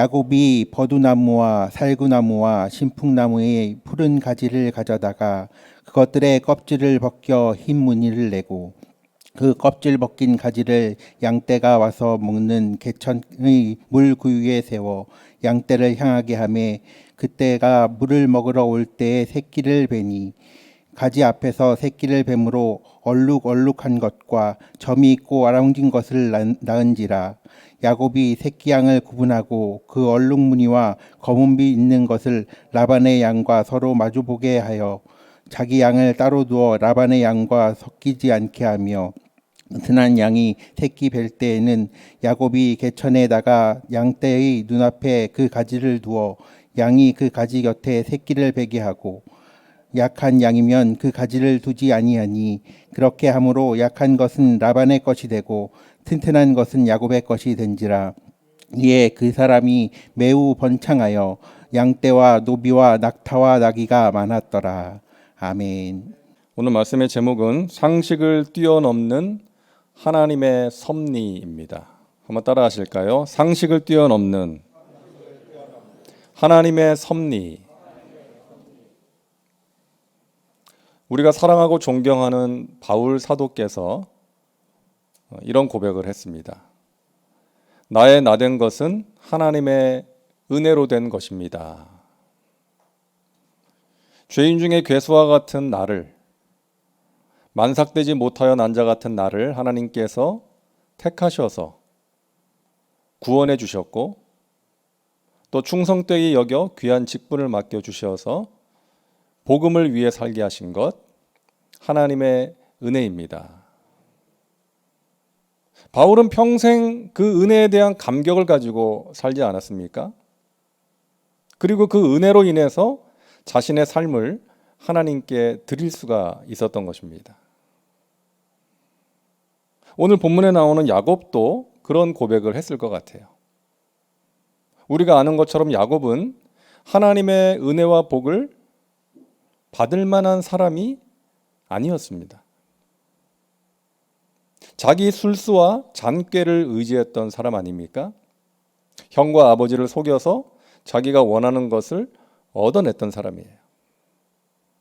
야곱이 버두나무와 살구나무와 신풍나무의 푸른 가지를 가져다가 그것들의 껍질을 벗겨 흰 무늬를 내고 그 껍질 벗긴 가지를 양떼가 와서 먹는 개천의 물구유에 세워 양떼를 향하게 하매 그때가 물을 먹으러 올 때에 새끼를 베니 가지 앞에서 새끼를 뱀으로 얼룩얼룩한 것과 점이 있고 아랑진 것을 낳은지라. 야곱이 새끼 양을 구분하고 그 얼룩무늬와 검은빛 있는 것을 라반의 양과 서로 마주보게 하여 자기 양을 따로 두어 라반의 양과 섞이지 않게 하며 든한 양이 새끼 뵐 때에는 야곱이 개천에다가 양떼의 눈앞에 그 가지를 두어 양이 그 가지 곁에 새끼를 베게 하고 약한 양이면 그 가지를 두지 아니하니 그렇게 함으로 약한 것은 라반의 것이 되고 튼튼한 것은 야곱의 것이 된지라. 이에 그 사람이 매우 번창하여 양떼와 노비와 낙타와 나귀가 많았더라. 아멘. 오늘 말씀의 제목은 상식을 뛰어넘는 하나님의 섭리입니다. 한번 따라 하실까요? 상식을 뛰어넘는 하나님의 섭리. 우리가 사랑하고 존경하는 바울 사도께서 이런 고백을 했습니다. 나의 나된 것은 하나님의 은혜로 된 것입니다. 죄인 중에 괴수와 같은 나를, 만삭되지 못하여 난 자 같은 나를 하나님께서 택하셔서 구원해 주셨고 또 충성되게 여겨 귀한 직분을 맡겨주셔서 복음을 위해 살게 하신 것, 하나님의 은혜입니다. 바울은 평생 그 은혜에 대한 감격을 가지고 살지 않았습니까? 그리고 그 은혜로 인해서 자신의 삶을 하나님께 드릴 수가 있었던 것입니다. 오늘 본문에 나오는 야곱도 그런 고백을 했을 것 같아요. 우리가 아는 것처럼 야곱은 하나님의 은혜와 복을 받을 만한 사람이 아니었습니다. 자기 술수와 잔꾀를 의지했던 사람 아닙니까? 형과 아버지를 속여서 자기가 원하는 것을 얻어냈던 사람이에요.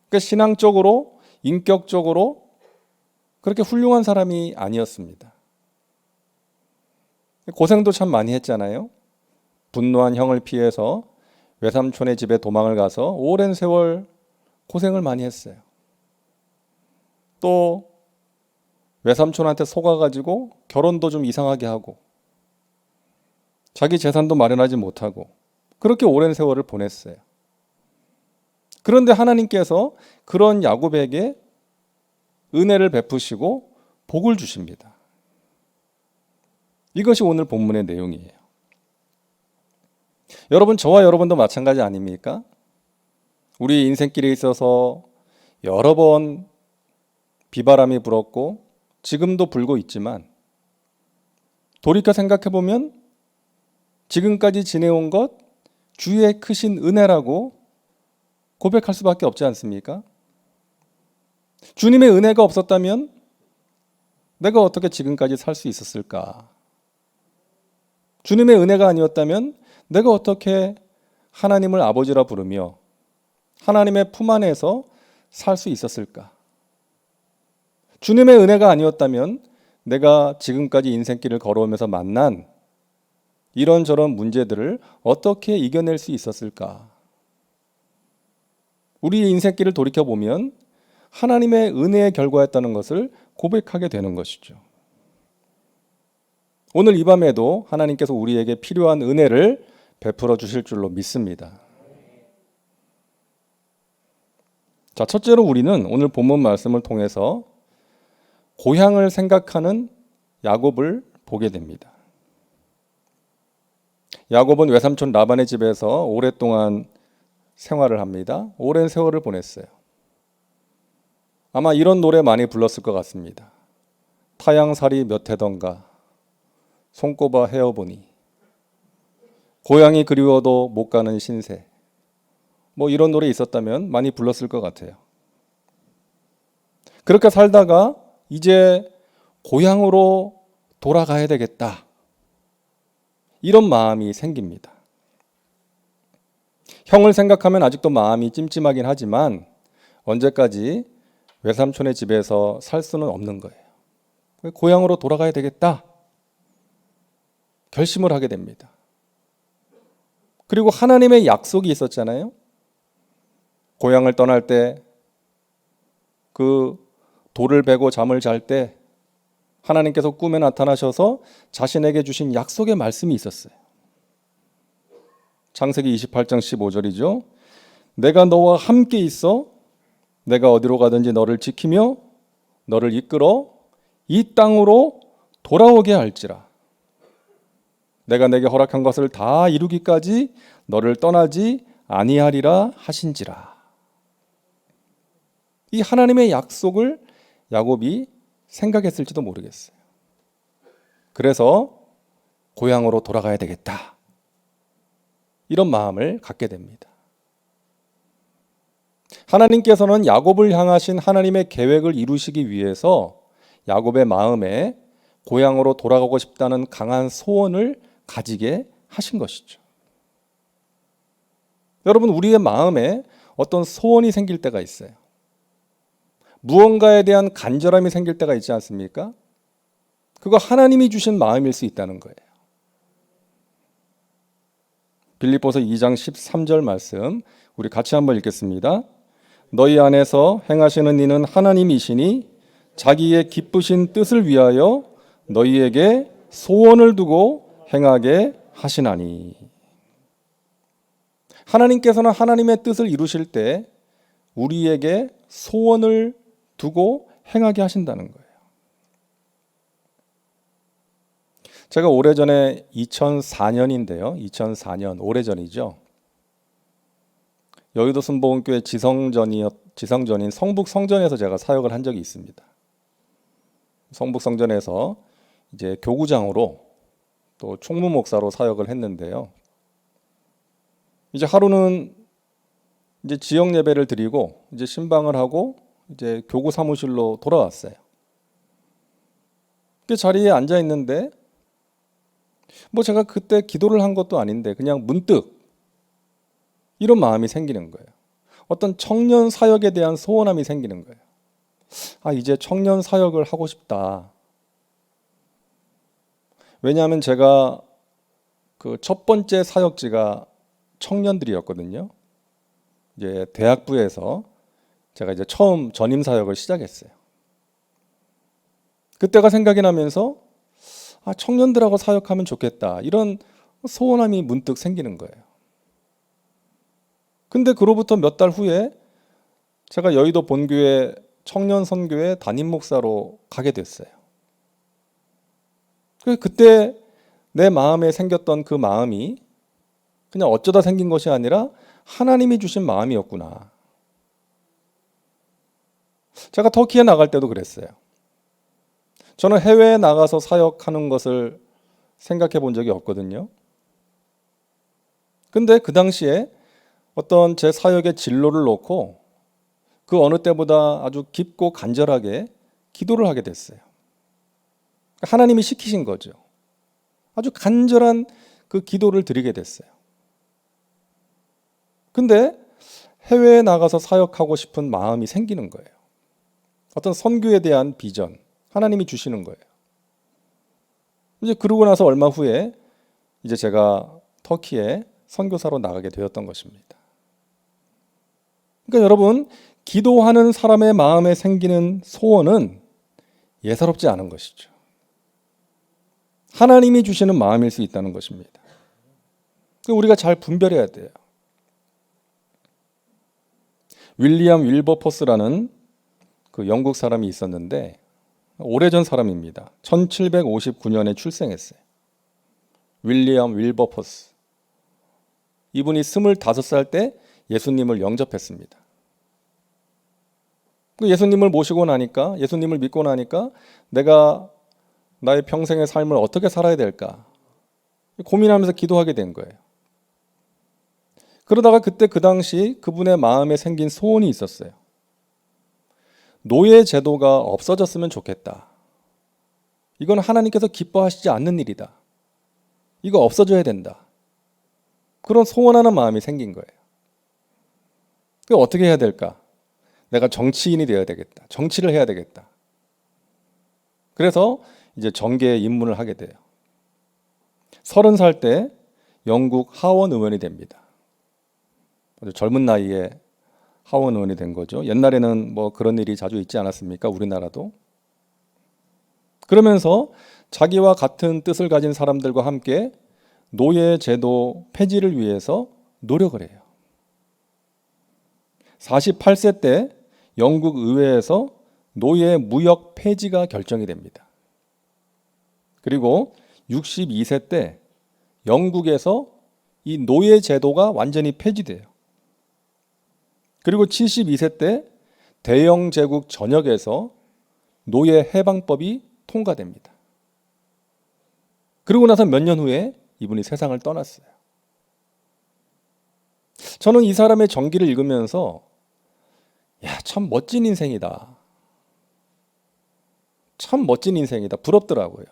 그러니까 신앙적으로, 인격적으로 그렇게 훌륭한 사람이 아니었습니다. 고생도 참 많이 했잖아요. 분노한 형을 피해서 외삼촌의 집에 도망을 가서 오랜 세월 고생을 많이 했어요. 또 외삼촌한테 속아가지고 결혼도 좀 이상하게 하고 자기 재산도 마련하지 못하고 그렇게 오랜 세월을 보냈어요. 그런데 하나님께서 그런 야곱에게 은혜를 베푸시고 복을 주십니다. 이것이 오늘 본문의 내용이에요. 여러분, 저와 여러분도 마찬가지 아닙니까? 우리 인생길에 있어서 여러 번 비바람이 불었고 지금도 불고 있지만 돌이켜 생각해보면 지금까지 지내온 것 주의 크신 은혜라고 고백할 수밖에 없지 않습니까? 주님의 은혜가 없었다면 내가 어떻게 지금까지 살 수 있었을까? 주님의 은혜가 아니었다면 내가 어떻게 하나님을 아버지라 부르며 하나님의 품 안에서 살 수 있었을까? 주님의 은혜가 아니었다면 내가 지금까지 인생길을 걸어오면서 만난 이런저런 문제들을 어떻게 이겨낼 수 있었을까? 우리의 인생길을 돌이켜보면 하나님의 은혜의 결과였다는 것을 고백하게 되는 것이죠. 오늘 이 밤에도 하나님께서 우리에게 필요한 은혜를 베풀어 주실 줄로 믿습니다. 자, 첫째로 우리는 오늘 본문 말씀을 통해서 고향을 생각하는 야곱을 보게 됩니다. 야곱은 외삼촌 라반의 집에서 오랫동안 생활을 합니다. 오랜 세월을 보냈어요. 아마 이런 노래 많이 불렀을 것 같습니다. 타양살이 몇 해던가 손꼽아 헤어보니 고향이 그리워도 못 가는 신세. 뭐 이런 노래 있었다면 많이 불렀을 것 같아요. 그렇게 살다가 이제 고향으로 돌아가야 되겠다. 이런 마음이 생깁니다. 형을 생각하면 아직도 마음이 찜찜하긴 하지만 언제까지 외삼촌의 집에서 살 수는 없는 거예요. 고향으로 돌아가야 되겠다. 결심을 하게 됩니다. 그리고 하나님의 약속이 있었잖아요. 고향을 떠날 때 그 돌을 베고 잠을 잘 때 하나님께서 꿈에 나타나셔서 자신에게 주신 약속의 말씀이 있었어요. 창세기 28장 15절이죠. 내가 너와 함께 있어 내가 어디로 가든지 너를 지키며 너를 이끌어 이 땅으로 돌아오게 할지라. 내가 내게 허락한 것을 다 이루기까지 너를 떠나지 아니하리라 하신지라. 이 하나님의 약속을 야곱이 생각했을지도 모르겠어요. 그래서 고향으로 돌아가야 되겠다. 이런 마음을 갖게 됩니다. 하나님께서는 야곱을 향하신 하나님의 계획을 이루시기 위해서 야곱의 마음에 고향으로 돌아가고 싶다는 강한 소원을 가지게 하신 것이죠. 여러분, 우리의 마음에 어떤 소원이 생길 때가 있어요. 무언가에 대한 간절함이 생길 때가 있지 않습니까? 그거 하나님이 주신 마음일 수 있다는 거예요. 빌립보서 2장 13절 말씀 우리 같이 한번 읽겠습니다. 너희 안에서 행하시는 이는 하나님이시니 자기의 기쁘신 뜻을 위하여 너희에게 소원을 두고 행하게 하시나니. 하나님께서는 하나님의 뜻을 이루실 때 우리에게 소원을 두고 행하게 하신다는 거예요. 제가 오래전에 2004년인데요. 2004년 오래전이죠. 여의도 순복음교회 지성전인 성북성전에서 제가 사역을 한 적이 있습니다. 성북성전에서 이제 교구장으로 또 총무목사로 사역을 했는데요. 이제 하루는 이제 지역 예배를 드리고 이제 신방을 하고 이제 교구 사무실로 돌아왔어요. 그 자리에 앉아 있는데 뭐 제가 그때 기도를 한 것도 아닌데 그냥 문득 이런 마음이 생기는 거예요. 어떤 청년 사역에 대한 소원함이 생기는 거예요. 아, 이제 청년 사역을 하고 싶다. 왜냐하면 제가 그 첫 번째 사역지가 청년들이었거든요. 이제 대학부에서 제가 이제 처음 전임 사역을 시작했어요. 그때가 생각이 나면서 아, 청년들하고 사역하면 좋겠다. 이런 소원함이 문득 생기는 거예요. 근데 그로부터 몇 달 후에 제가 여의도 본교회 청년 선교회 담임 목사로 가게 됐어요. 그때 내 마음에 생겼던 그 마음이 그냥 어쩌다 생긴 것이 아니라 하나님이 주신 마음이었구나. 제가 터키에 나갈 때도 그랬어요. 저는 해외에 나가서 사역하는 것을 생각해 본 적이 없거든요. 근데 그 당시에 어떤 제 사역의 진로를 놓고 그 어느 때보다 아주 깊고 간절하게 기도를 하게 됐어요. 하나님이 시키신 거죠. 아주 간절한 그 기도를 드리게 됐어요. 근데 해외에 나가서 사역하고 싶은 마음이 생기는 거예요. 어떤 선교에 대한 비전, 하나님이 주시는 거예요. 이제 그러고 나서 얼마 후에 이제 제가 터키에 선교사로 나가게 되었던 것입니다. 그러니까 여러분, 기도하는 사람의 마음에 생기는 소원은 예사롭지 않은 것이죠. 하나님이 주시는 마음일 수 있다는 것입니다. 우리가 잘 분별해야 돼요. 윌리엄 윌버포스라는 그 영국 사람이 있었는데 오래전 사람입니다. 1759년에 출생했어요. 윌리엄 윌버포스. 이분이 25살 때 예수님을 영접했습니다. 예수님을 모시고 나니까, 예수님을 믿고 나니까 내가 나의 평생의 삶을 어떻게 살아야 될까 고민하면서 기도하게 된 거예요. 그러다가 그때 그 당시 그분의 마음에 생긴 소원이 있었어요. 노예 제도가 없어졌으면 좋겠다. 이건 하나님께서 기뻐하시지 않는 일이다. 이거 없어져야 된다. 그런 소원하는 마음이 생긴 거예요. 그 어떻게 해야 될까? 내가 정치인이 되어야 되겠다. 정치를 해야 되겠다. 그래서 이제 정계에 입문을 하게 돼요. 30살 때 영국 하원 의원이 됩니다. 아주 젊은 나이에 하원 의원이 된 거죠. 옛날에는 뭐 그런 일이 자주 있지 않았습니까? 우리나라도. 그러면서 자기와 같은 뜻을 가진 사람들과 함께 노예 제도 폐지를 위해서 노력을 해요. 48세 때 영국 의회에서 노예 무역 폐지가 결정이 됩니다. 그리고 62세 때 영국에서 이 노예 제도가 완전히 폐지돼요. 그리고 72세 때 대영 제국 전역에서 노예 해방법이 통과됩니다. 그러고 나서 몇 년 후에 이분이 세상을 떠났어요. 저는 이 사람의 전기를 읽으면서 참 멋진 인생이다. 참 멋진 인생이다. 부럽더라고요.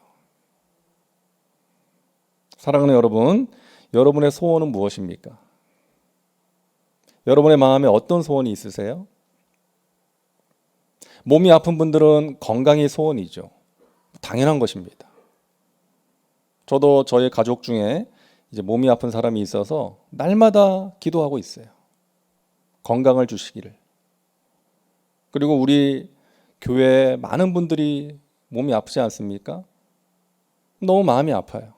사랑하는 여러분, 여러분의 소원은 무엇입니까? 여러분의 마음에 어떤 소원이 있으세요? 몸이 아픈 분들은 건강이 소원이죠. 당연한 것입니다. 저도 저의 가족 중에 이제 몸이 아픈 사람이 있어서 날마다 기도하고 있어요. 건강을 주시기를. 그리고 우리 교회에 많은 분들이 몸이 아프지 않습니까? 너무 마음이 아파요.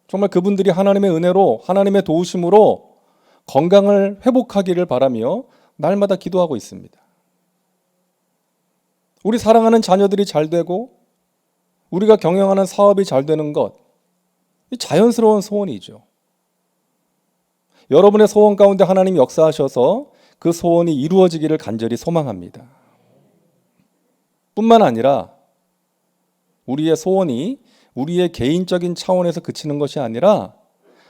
정말 그분들이 하나님의 은혜로, 하나님의 도우심으로 건강을 회복하기를 바라며 날마다 기도하고 있습니다. 우리 사랑하는 자녀들이 잘 되고 우리가 경영하는 사업이 잘 되는 것, 자연스러운 소원이죠. 여러분의 소원 가운데 하나님이 역사하셔서 그 소원이 이루어지기를 간절히 소망합니다. 뿐만 아니라 우리의 소원이 우리의 개인적인 차원에서 그치는 것이 아니라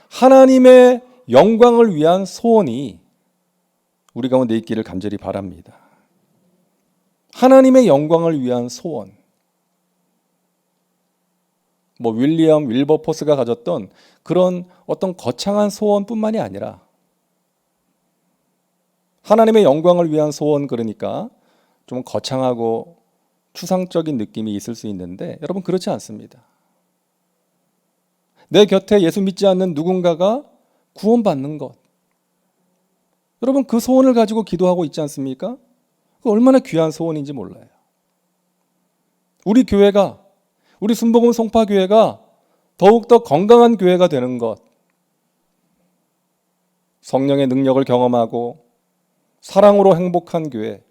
하나님의 영광을 위한 소원이 우리 가운데 있기를 간절히 바랍니다. 하나님의 영광을 위한 소원. 윌리엄 윌버포스가 가졌던 그런 어떤 거창한 소원뿐만이 아니라 하나님의 영광을 위한 소원, 그러니까 좀 거창하고 추상적인 느낌이 있을 수 있는데 여러분, 그렇지 않습니다. 내 곁에 예수 믿지 않는 누군가가 구원받는 것, 여러분 그 소원을 가지고 기도하고 있지 않습니까? 그 얼마나 귀한 소원인지 몰라요. 우리 교회가, 우리 순복음 송파교회가 더욱더 건강한 교회가 되는 것, 성령의 능력을 경험하고 사랑으로 행복한 교회,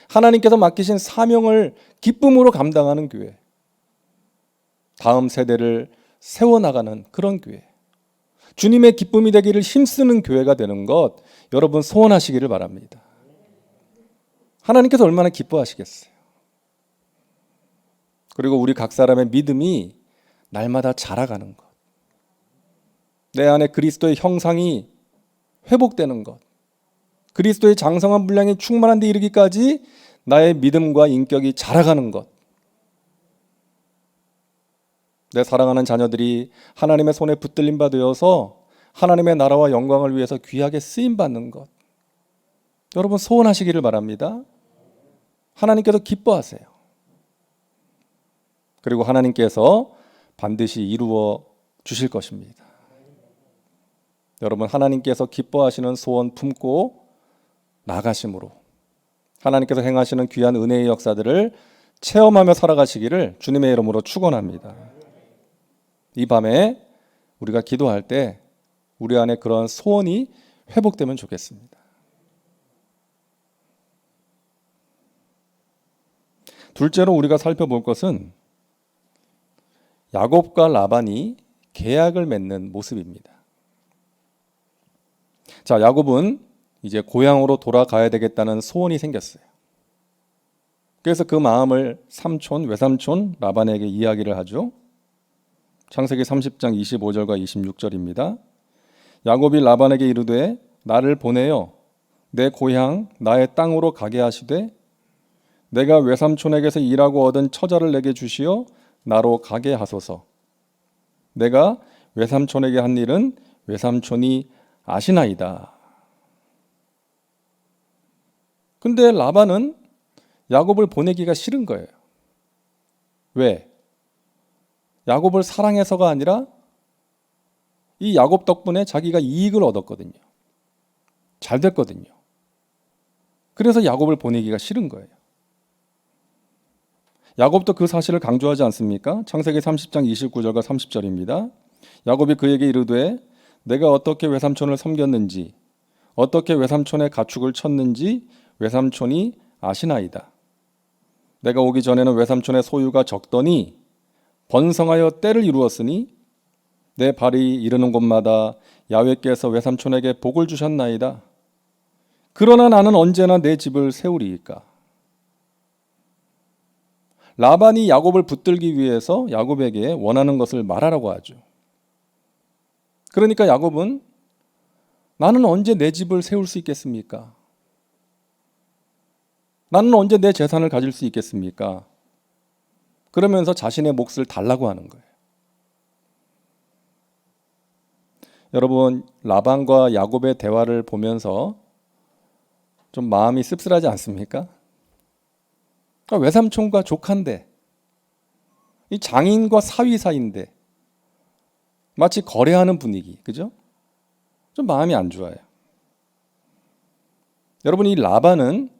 하나님께서 맡기신 사명을 기쁨으로 감당하는 교회, 다음 세대를 세워나가는 그런 교회, 주님의 기쁨이 되기를 힘쓰는 교회가 되는 것, 여러분 소원하시기를 바랍니다. 하나님께서 얼마나 기뻐하시겠어요. 그리고 우리 각 사람의 믿음이 날마다 자라가는 것, 내 안에 그리스도의 형상이 회복되는 것, 그리스도의 장성한 분량이 충만한 데 이르기까지 나의 믿음과 인격이 자라가는 것, 내 사랑하는 자녀들이 하나님의 손에 붙들림 바 되어서 하나님의 나라와 영광을 위해서 귀하게 쓰임받는 것, 여러분 소원하시기를 바랍니다. 하나님께서 기뻐하세요. 그리고 하나님께서 반드시 이루어 주실 것입니다. 여러분, 하나님께서 기뻐하시는 소원 품고 나가심으로 하나님께서 행하시는 귀한 은혜의 역사들을 체험하며 살아가시기를 주님의 이름으로 축원합니다. 이 밤에 우리가 기도할 때 우리 안에 그런 소원이 회복되면 좋겠습니다. 둘째로 우리가 살펴볼 것은 야곱과 라반이 계약을 맺는 모습입니다. 자, 야곱은 이제 고향으로 돌아가야 되겠다는 소원이 생겼어요. 그래서 그 마음을 삼촌, 외삼촌 라반에게 이야기를 하죠. 창세기 30장 25절과 26절입니다. 야곱이 라반에게 이르되 나를 보내어 내 고향 나의 땅으로 가게 하시되 내가 외삼촌에게서 일하고 얻은 처자를 내게 주시어 나로 가게 하소서. 내가 외삼촌에게 한 일은 외삼촌이 아시나이다. 근데 라반은 야곱을 보내기가 싫은 거예요. 왜? 야곱을 사랑해서가 아니라 이 야곱 덕분에 자기가 이익을 얻었거든요. 잘 됐거든요. 그래서 야곱을 보내기가 싫은 거예요. 야곱도 그 사실을 강조하지 않습니까? 창세기 30장 29절과 30절입니다. 야곱이 그에게 이르되 내가 어떻게 외삼촌을 섬겼는지 어떻게 외삼촌의 가축을 쳤는지 외삼촌이 아시나이다. 내가 오기 전에는 외삼촌의 소유가 적더니 번성하여 때를 이루었으니 내 발이 이르는 곳마다 야훼께서 외삼촌에게 복을 주셨나이다. 그러나 나는 언제나 내 집을 세우리이까. 라반이 야곱을 붙들기 위해서 야곱에게 원하는 것을 말하라고 하죠. 그러니까 야곱은 나는 언제 내 집을 세울 수 있겠습니까? 나는 언제 내 재산을 가질 수 있겠습니까? 그러면서 자신의 몫을 달라고 하는 거예요. 여러분, 라반과 야곱의 대화를 보면서 좀 마음이 씁쓸하지 않습니까? 외삼촌과 조카인데, 이 장인과 사위 사이인데 마치 거래하는 분위기, 그죠? 좀 마음이 안 좋아요. 여러분, 이 라반은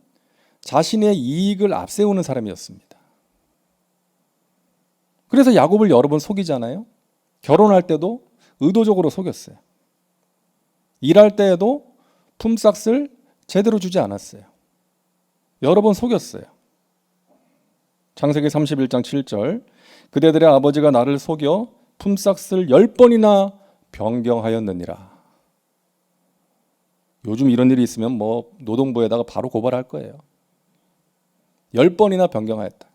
자신의 이익을 앞세우는 사람이었습니다. 그래서 야곱을 여러 번 속이잖아요. 결혼할 때도 의도적으로 속였어요. 일할 때에도 품삯을 제대로 주지 않았어요. 여러 번 속였어요. 창세기 31장 7절 그대들의 아버지가 나를 속여 품삯을 10번이나 변경하였느니라. 요즘 이런 일이 있으면 뭐 노동부에다가 바로 고발할 거예요. 10번이나 변경하였다.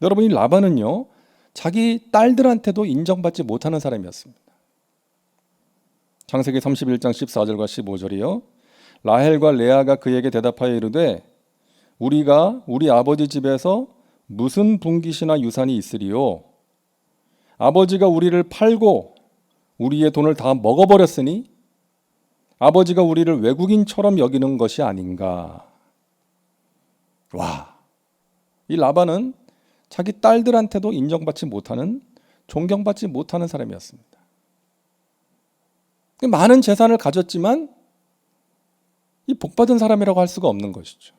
여러분, 이 라반은요, 자기 딸들한테도 인정받지 못하는 사람이었습니다. 창세기 31장 14절과 15절이요. 라헬과 레아가 그에게 대답하여 이르되 우리가 우리 아버지 집에서 무슨 분깃이나 유산이 있으리요? 아버지가 우리를 팔고 우리의 돈을 다 먹어버렸으니 아버지가 우리를 외국인처럼 여기는 것이 아닌가. 와, 이 라반은 자기 딸들한테도 인정받지 못하는, 존경받지 못하는 사람이었습니다. 많은 재산을 가졌지만 이 복받은 사람이라고 할 수가 없는 것이죠.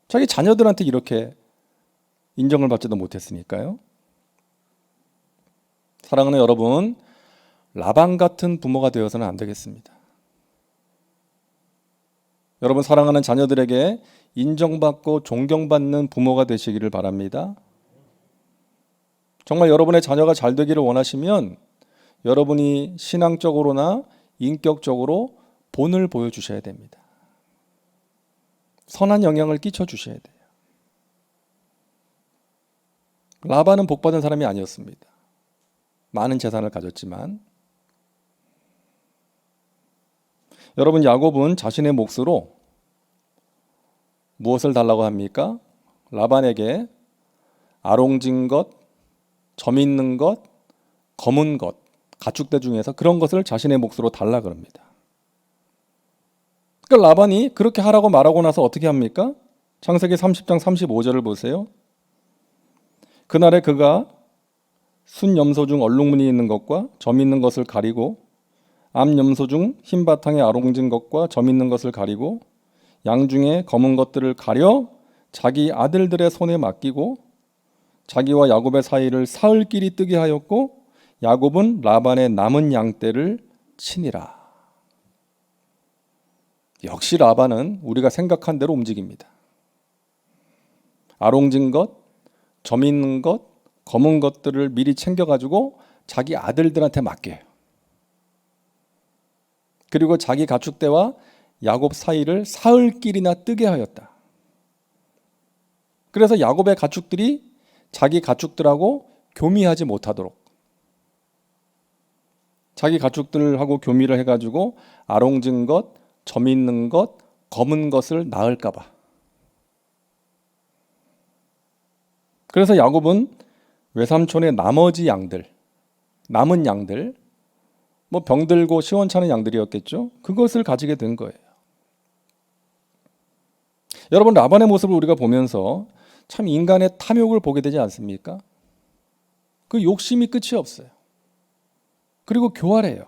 자기 자녀들한테 이렇게 인정을 받지도 못했으니까요. 사랑하는 여러분, 라반 같은 부모가 되어서는 안 되겠습니다. 여러분, 사랑하는 자녀들에게 인정받고 존경받는 부모가 되시기를 바랍니다. 정말 여러분의 자녀가 잘 되기를 원하시면 여러분이 신앙적으로나 인격적으로 본을 보여주셔야 됩니다. 선한 영향을 끼쳐주셔야 돼요. 라반은 복받은 사람이 아니었습니다. 많은 재산을 가졌지만 여러분, 야곱은 자신의 몫으로 무엇을 달라고 합니까? 라반에게 아롱진 것, 점 있는 것, 검은 것, 가축대 중에서 그런 것을 자신의 몫으로 달라 그럽니다. 그러니까 라반이 그렇게 하라고 말하고 나서 어떻게 합니까? 창세기 30장 35절을 보세요. 그날에 그가 순 염소 중 얼룩무늬 있는 것과 점 있는 것을 가리고 암 염소 중 흰 바탕에 아롱진 것과 점 있는 것을 가리고 양 중에 검은 것들을 가려 자기 아들들의 손에 맡기고 자기와 야곱의 사이를 사흘길이 뜨게 하였고 야곱은 라반의 남은 양떼를 치니라. 역시 라반은 우리가 생각한 대로 움직입니다. 아롱진 것, 점 있는 것, 검은 것들을 미리 챙겨가지고 자기 아들들한테 맡겨요. 그리고 자기 가축대와 야곱 사이를 사흘길이나 뜨게 하였다. 그래서 야곱의 가축들이 자기 가축들하고 교미하지 못하도록 자기 가축들하고 교미를 해가지고 아롱진 것, 점 있는 것, 검은 것을 낳을까 봐. 그래서 야곱은 외삼촌의 나머지 양들, 남은 양들, 뭐 병들고 시원찮은 양들이었겠죠. 그것을 가지게 된 거예요. 여러분, 라반의 모습을 우리가 보면서 참 인간의 탐욕을 보게 되지 않습니까? 그 욕심이 끝이 없어요. 그리고 교활해요.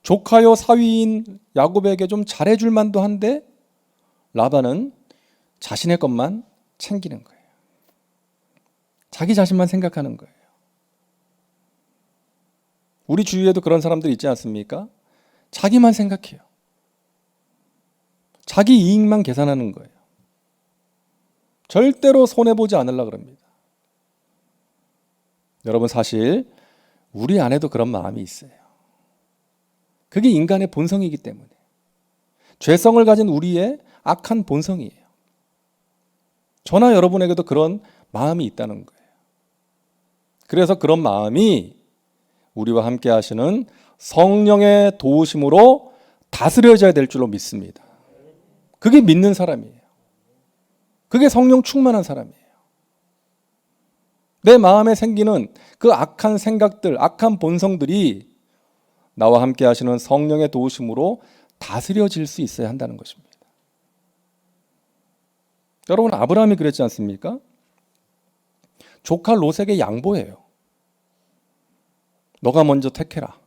조카요 사위인 야곱에게 좀 잘해줄 만도 한데 라반은 자신의 것만 챙기는 거예요. 자기 자신만 생각하는 거예요. 우리 주위에도 그런 사람들 있지 않습니까? 자기만 생각해요. 자기 이익만 계산하는 거예요. 절대로 손해보지 않으려고 그럽니다. 여러분, 사실 우리 안에도 그런 마음이 있어요. 그게 인간의 본성이기 때문에. 죄성을 가진 우리의 악한 본성이에요. 저나 여러분에게도 그런 마음이 있다는 거예요. 그래서 그런 마음이 우리와 함께 하시는 성령의 도우심으로 다스려져야 될 줄로 믿습니다. 그게 믿는 사람이에요. 그게 성령 충만한 사람이에요. 내 마음에 생기는 그 악한 생각들, 악한 본성들이 나와 함께 하시는 성령의 도우심으로 다스려질 수 있어야 한다는 것입니다. 여러분, 아브라함이 그랬지 않습니까? 조카 롯에게 양보해요. 너가 먼저 택해라.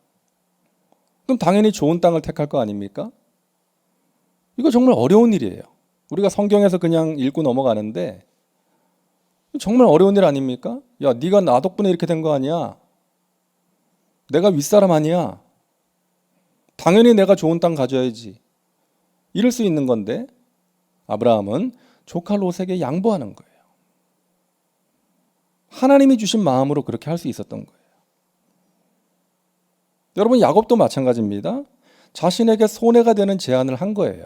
그럼 당연히 좋은 땅을 택할 거 아닙니까? 이거 정말 어려운 일이에요. 우리가 성경에서 그냥 읽고 넘어가는데 정말 어려운 일 아닙니까? 야, 네가 나 덕분에 이렇게 된 거 아니야? 내가 윗사람 아니야? 당연히 내가 좋은 땅 가져야지. 이럴 수 있는 건데 아브라함은 조카 롯에게 양보하는 거예요. 하나님이 주신 마음으로 그렇게 할 수 있었던 거예요. 여러분, 야곱도 마찬가지입니다. 자신에게 손해가 되는 제안을 한 거예요.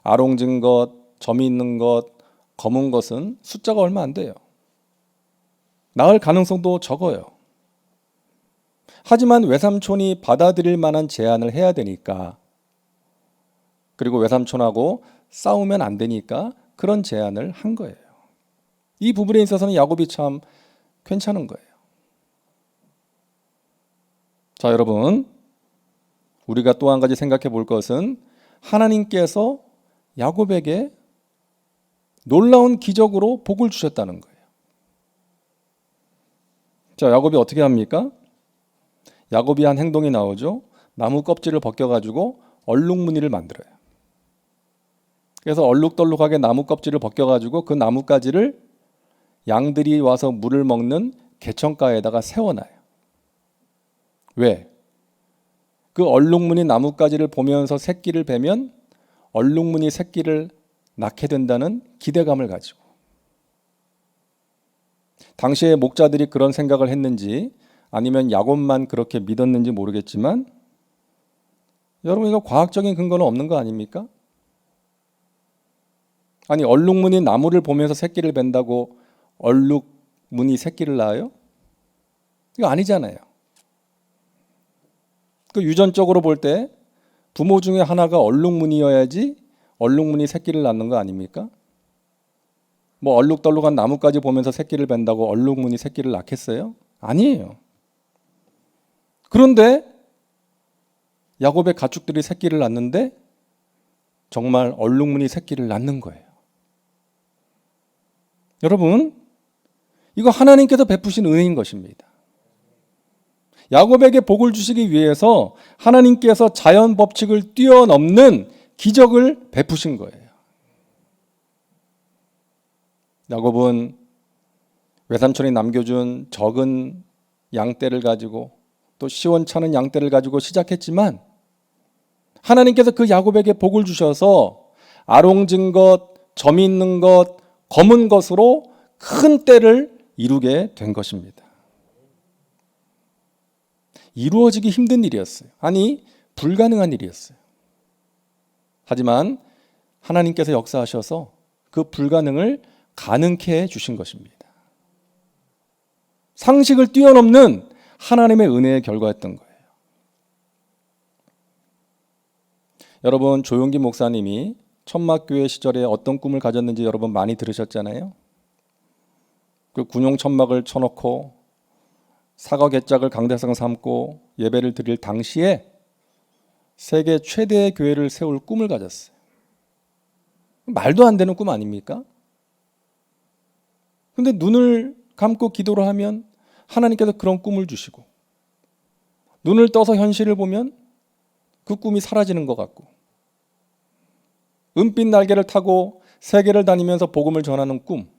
아롱진 것, 점이 있는 것, 검은 것은 숫자가 얼마 안 돼요. 나을 가능성도 적어요. 하지만 외삼촌이 받아들일 만한 제안을 해야 되니까, 그리고 외삼촌하고 싸우면 안 되니까 그런 제안을 한 거예요. 이 부분에 있어서는 야곱이 참 괜찮은 거예요. 자, 여러분, 우리가 또 한 가지 생각해 볼 것은 하나님께서 야곱에게 놀라운 기적으로 복을 주셨다는 거예요. 자, 야곱이 어떻게 합니까? 야곱이 한 행동이 나오죠. 나무 껍질을 벗겨가지고 얼룩무늬를 만들어요. 그래서 얼룩덜룩하게 나무 껍질을 벗겨가지고 그 나뭇가지를 양들이 와서 물을 먹는 개천가에다가 세워놔요. 왜? 그 얼룩무늬 나뭇가지를 보면서 새끼를 베면 얼룩무늬 새끼를 낳게 된다는 기대감을 가지고. 당시에 목자들이 그런 생각을 했는지 아니면 야곱만 그렇게 믿었는지 모르겠지만 여러분, 이거 과학적인 근거는 없는 거 아닙니까? 아니, 얼룩무늬 나무를 보면서 새끼를 벤다고 얼룩무늬 새끼를 낳아요? 이거 아니잖아요. 그 유전적으로 볼 때 부모 중에 하나가 얼룩무늬여야지 얼룩무늬 새끼를 낳는 거 아닙니까? 뭐 얼룩덜룩한 나무까지 보면서 새끼를 벤다고 얼룩무늬 새끼를 낳겠어요? 아니에요. 그런데 야곱의 가축들이 새끼를 낳는데 정말 얼룩무늬 새끼를 낳는 거예요. 여러분, 이거 하나님께서 베푸신 은혜인 것입니다. 야곱에게 복을 주시기 위해서 하나님께서 자연 법칙을 뛰어넘는 기적을 베푸신 거예요. 야곱은 외삼촌이 남겨준 적은 양떼를 가지고 또 시원찮은 양떼를 가지고 시작했지만 하나님께서 그 야곱에게 복을 주셔서 아롱진 것, 점이 있는 것, 검은 것으로 큰 떼를 이루게 된 것입니다. 이루어지기 힘든 일이었어요. 아니, 불가능한 일이었어요. 하지만 하나님께서 역사하셔서 그 불가능을 가능케 해주신 것입니다. 상식을 뛰어넘는 하나님의 은혜의 결과였던 거예요. 여러분, 조용기 목사님이 천막교회 시절에 어떤 꿈을 가졌는지 여러분 많이 들으셨잖아요. 그 군용 천막을 쳐놓고 사과 개짝을 강대상 삼고 예배를 드릴 당시에 세계 최대의 교회를 세울 꿈을 가졌어요. 말도 안 되는 꿈 아닙니까? 근데 눈을 감고 기도를 하면 하나님께서 그런 꿈을 주시고, 눈을 떠서 현실을 보면 그 꿈이 사라지는 것 같고, 은빛 날개를 타고 세계를 다니면서 복음을 전하는 꿈,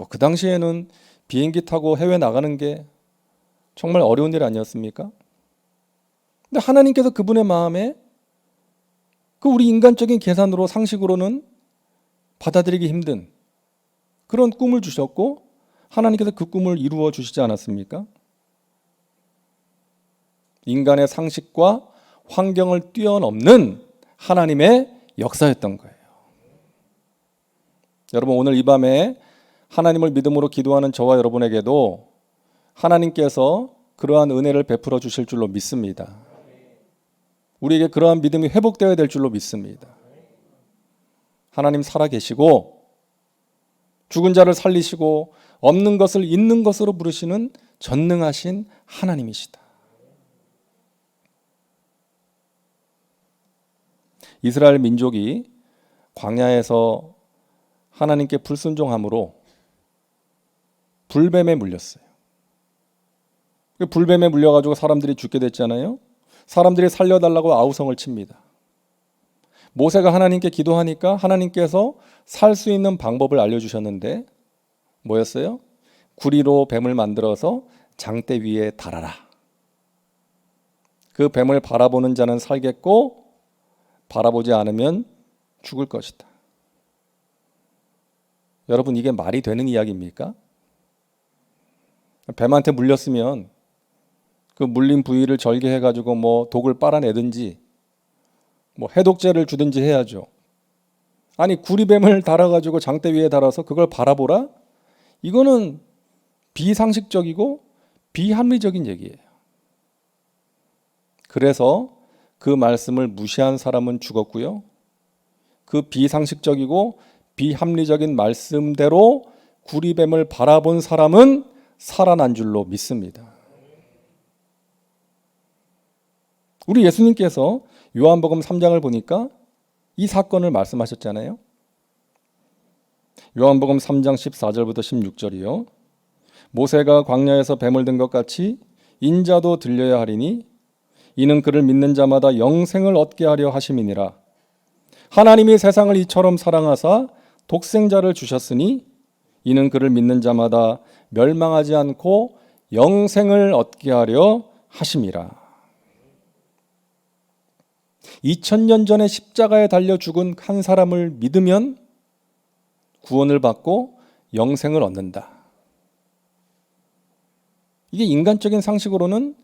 그 당시에는 비행기 타고 해외 나가는 게 정말 어려운 일 아니었습니까? 근데 하나님께서 그분의 마음에 그 우리 인간적인 계산으로 상식으로는 받아들이기 힘든 그런 꿈을 주셨고, 하나님께서 그 꿈을 이루어 주시지 않았습니까? 인간의 상식과 환경을 뛰어넘는 하나님의 역사였던 거예요. 여러분, 오늘 이 밤에 하나님을 믿음으로 기도하는 저와 여러분에게도 하나님께서 그러한 은혜를 베풀어 주실 줄로 믿습니다. 우리에게 그러한 믿음이 회복되어야 될 줄로 믿습니다. 하나님 살아계시고 죽은 자를 살리시고 없는 것을 있는 것으로 부르시는 전능하신 하나님이시다. 이스라엘 민족이 광야에서 하나님께 불순종함으로 불뱀에 물렸어요. 불뱀에 물려가지고 사람들이 죽게 됐잖아요. 사람들이 살려달라고 아우성을 칩니다. 모세가 하나님께 기도하니까 하나님께서 살 수 있는 방법을 알려주셨는데 뭐였어요? 구리로 뱀을 만들어서 장대 위에 달아라. 그 뱀을 바라보는 자는 살겠고 바라보지 않으면 죽을 것이다. 여러분, 이게 말이 되는 이야기입니까? 뱀한테 물렸으면 그 물린 부위를 절개해가지고 독을 빨아내든지 해독제를 주든지 해야죠. 아니, 구리뱀을 달아가지고 장대 위에 달아서 그걸 바라보라? 이거는 비상식적이고 비합리적인 얘기예요. 그래서 그 말씀을 무시한 사람은 죽었고요. 그 비상식적이고 비합리적인 말씀대로 구리뱀을 바라본 사람은 살아난 줄로 믿습니다. 우리 예수님께서 요한복음 3장을 보니까 이 사건을 말씀하셨잖아요. 요한복음 3장 14절부터 16절이요. 모세가 광야에서 뱀을 든 것 같이 인자도 들려야 하리니 이는 그를 믿는 자마다 영생을 얻게 하려 하심이니라. 하나님이 세상을 이처럼 사랑하사 독생자를 주셨으니 이는 그를 믿는 자마다 멸망하지 않고 영생을 얻게 하려 하심이라. 2000년 전에 십자가에 달려 죽은 한 사람을 믿으면 구원을 받고 영생을 얻는다. 이게 인간적인 상식으로는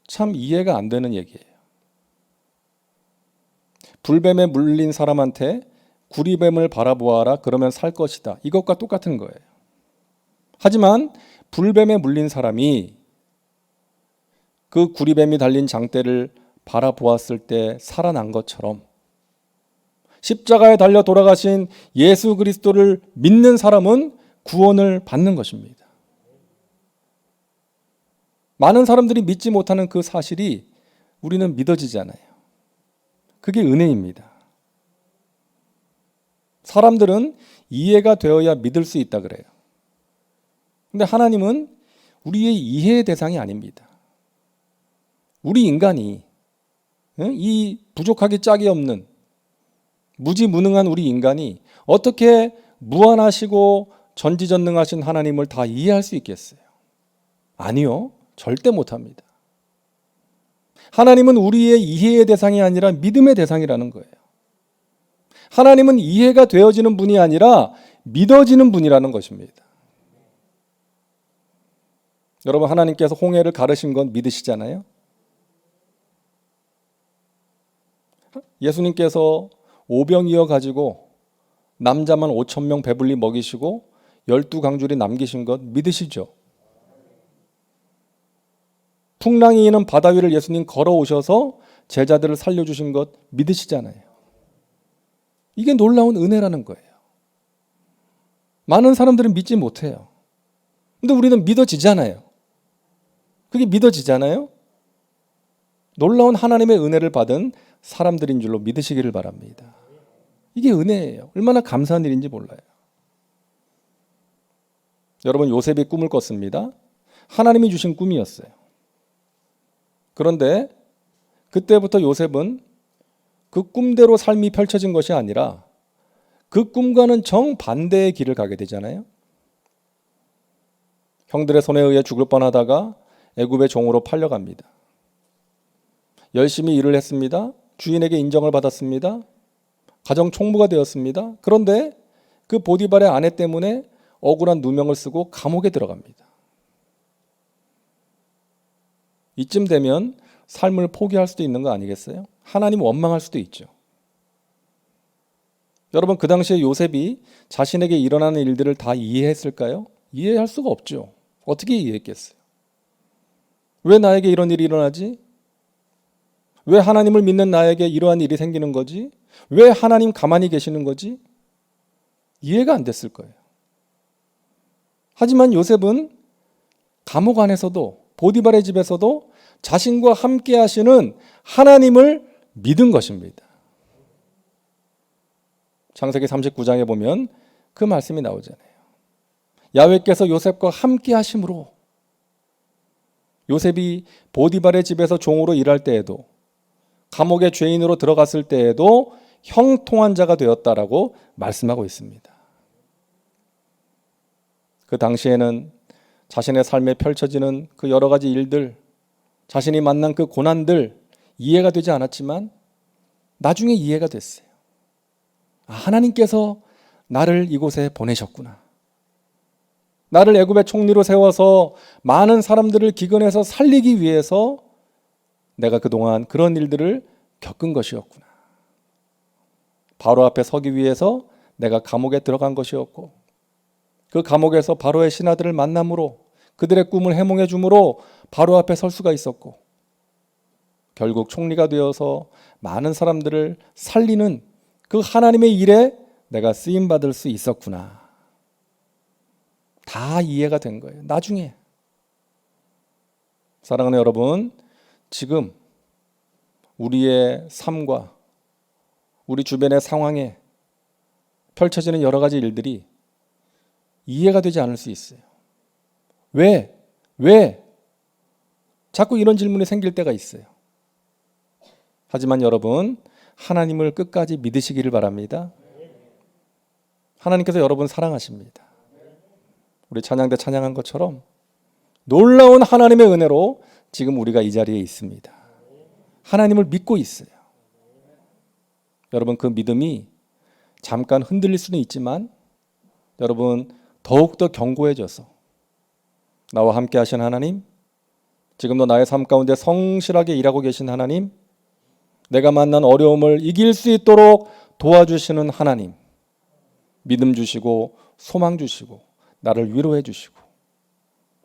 참 이해가 안 되는 얘기예요. 불뱀에 물린 사람한테 구리뱀을 바라보아라, 그러면 살 것이다. 이것과 똑같은 거예요. 하지만 불뱀에 물린 사람이 그 구리뱀이 달린 장대를 바라보았을 때 살아난 것처럼 십자가에 달려 돌아가신 예수 그리스도를 믿는 사람은 구원을 받는 것입니다. 많은 사람들이 믿지 못하는 그 사실이 우리는 믿어지잖아요. 그게 은혜입니다. 사람들은 이해가 되어야 믿을 수 있다 그래요. 근데 하나님은 우리의 이해의 대상이 아닙니다. 우리 인간이, 이 부족하기 짝이 없는 무지무능한 우리 인간이 어떻게 무한하시고 전지전능하신 하나님을 다 이해할 수 있겠어요? 아니요, 절대 못합니다. 하나님은 우리의 이해의 대상이 아니라 믿음의 대상이라는 거예요. 하나님은 이해가 되어지는 분이 아니라 믿어지는 분이라는 것입니다. 여러분, 하나님께서 홍해를 가르신 건 믿으시잖아요. 예수님께서 오병이어 가지고 남자만 5,000명 배불리 먹이시고 12강줄이 남기신 것 믿으시죠? 풍랑이 있는 바다 위를 예수님 걸어오셔서 제자들을 살려주신 것 믿으시잖아요. 이게 놀라운 은혜라는 거예요. 많은 사람들은 믿지 못해요. 근데 우리는 믿어지잖아요. 그게 믿어지잖아요. 놀라운 하나님의 은혜를 받은 사람들인 줄로 믿으시기를 바랍니다. 이게 은혜예요. 얼마나 감사한 일인지 몰라요. 여러분, 요셉이 꿈을 꿨습니다. 하나님이 주신 꿈이었어요. 그런데 그때부터 요셉은 그 꿈대로 삶이 펼쳐진 것이 아니라 그 꿈과는 정반대의 길을 가게 되잖아요. 형들의 손에 의해 죽을 뻔하다가 애굽의 종으로 팔려갑니다. 열심히 일을 했습니다. 주인에게 인정을 받았습니다. 가정 총무가 되었습니다. 그런데 그 보디발의 아내 때문에 억울한 누명을 쓰고 감옥에 들어갑니다. 이쯤 되면 삶을 포기할 수도 있는 거 아니겠어요? 하나님 원망할 수도 있죠. 여러분, 그 당시에 요셉이 자신에게 일어나는 일들을 다 이해했을까요? 이해할 수가 없죠. 어떻게 이해했겠어요? 왜 나에게 이런 일이 일어나지? 왜 하나님을 믿는 나에게 이러한 일이 생기는 거지? 왜 하나님 가만히 계시는 거지? 이해가 안 됐을 거예요. 하지만 요셉은 감옥 안에서도 보디발의 집에서도 자신과 함께 하시는 하나님을 믿은 것입니다. 창세기 39장에 보면 그 말씀이 나오잖아요. 야훼께서 요셉과 함께 하심으로 요셉이 보디발의 집에서 종으로 일할 때에도 감옥의 죄인으로 들어갔을 때에도 형통한 자가 되었다라고 말씀하고 있습니다. 그 당시에는 자신의 삶에 펼쳐지는 그 여러 가지 일들, 자신이 만난 그 고난들 이해가 되지 않았지만 나중에 이해가 됐어요. 하나님께서 나를 이곳에 보내셨구나. 나를 애굽의 총리로 세워서 많은 사람들을 기근에서 살리기 위해서 내가 그동안 그런 일들을 겪은 것이었구나. 바로 앞에 서기 위해서 내가 감옥에 들어간 것이었고, 그 감옥에서 바로의 신하들을 만남으로 그들의 꿈을 해몽해 줌으로 바로 앞에 설 수가 있었고, 결국 총리가 되어서 많은 사람들을 살리는 그 하나님의 일에 내가 쓰임 받을 수 있었구나. 다 이해가 된 거예요. 나중에. 사랑하는 여러분, 지금 우리의 삶과 우리 주변의 상황에 펼쳐지는 여러 가지 일들이 이해가 되지 않을 수 있어요. 왜? 자꾸 이런 질문이 생길 때가 있어요. 하지만 여러분, 하나님을 끝까지 믿으시기를 바랍니다. 하나님께서 여러분 사랑하십니다. 우리 찬양대 찬양한 것처럼 놀라운 하나님의 은혜로 지금 우리가 이 자리에 있습니다. 하나님을 믿고 있어요. 여러분, 그 믿음이 잠깐 흔들릴 수는 있지만 여러분 더욱더 견고해져서 나와 함께 하신 하나님, 지금도 나의 삶 가운데 성실하게 일하고 계신 하나님, 내가 만난 어려움을 이길 수 있도록 도와주시는 하나님, 믿음 주시고 소망 주시고 나를 위로해 주시고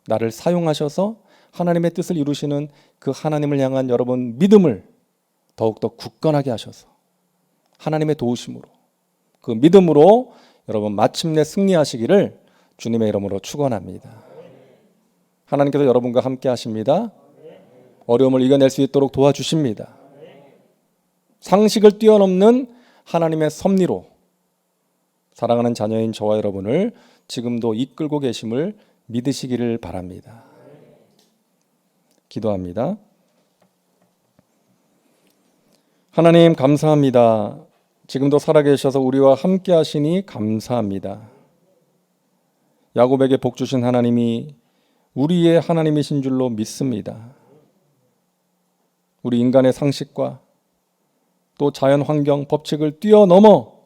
나를 사용하셔서 하나님의 뜻을 이루시는 그 하나님을 향한 여러분 믿음을 더욱더 굳건하게 하셔서 하나님의 도우심으로 그 믿음으로 여러분 마침내 승리하시기를 주님의 이름으로 축원합니다. 하나님께서 여러분과 함께 하십니다. 어려움을 이겨낼 수 있도록 도와주십니다. 상식을 뛰어넘는 하나님의 섭리로 사랑하는 자녀인 저와 여러분을 지금도 이끌고 계심을 믿으시기를 바랍니다. 기도합니다. 하나님 감사합니다. 지금도 살아계셔서 우리와 함께 하시니 감사합니다. 야곱에게 복 주신 하나님이 우리의 하나님이신 줄로 믿습니다. 우리 인간의 상식과 또 자연 환경 법칙을 뛰어넘어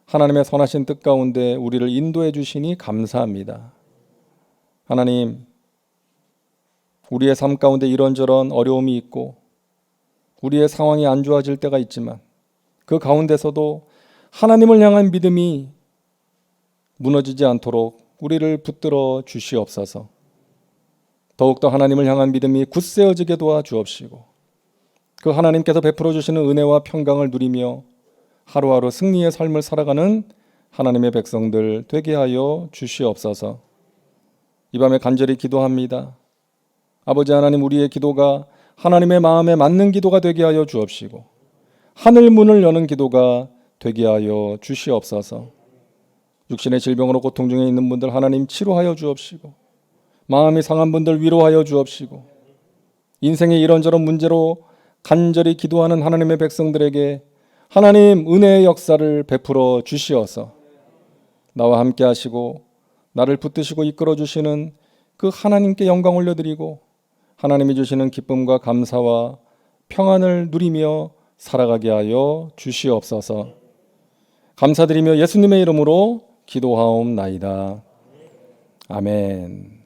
하나님의 선하신 뜻 가운데 우리를 인도해 주시니 감사합니다. 하나님, 우리의 삶 가운데 이런저런 어려움이 있고 우리의 상황이 안 좋아질 때가 있지만 그 가운데서도 하나님을 향한 믿음이 무너지지 않도록 우리를 붙들어 주시옵소서. 더욱더 하나님을 향한 믿음이 굳세어지게 도와주옵시고 그 하나님께서 베풀어 주시는 은혜와 평강을 누리며 하루하루 승리의 삶을 살아가는 하나님의 백성들 되게 하여 주시옵소서. 이 밤에 간절히 기도합니다. 아버지 하나님, 우리의 기도가 하나님의 마음에 맞는 기도가 되게 하여 주옵시고 하늘 문을 여는 기도가 되게 하여 주시옵소서. 육신의 질병으로 고통 중에 있는 분들 하나님 치료하여 주옵시고, 마음이 상한 분들 위로하여 주옵시고, 인생의 이런저런 문제로 간절히 기도하는 하나님의 백성들에게 하나님 은혜의 역사를 베풀어 주시어서 나와 함께 하시고 나를 붙드시고 이끌어 주시는 그 하나님께 영광 올려드리고 하나님이 주시는 기쁨과 감사와 평안을 누리며 살아가게 하여 주시옵소서. 감사드리며 예수님의 이름으로 기도하옵나이다. 아멘.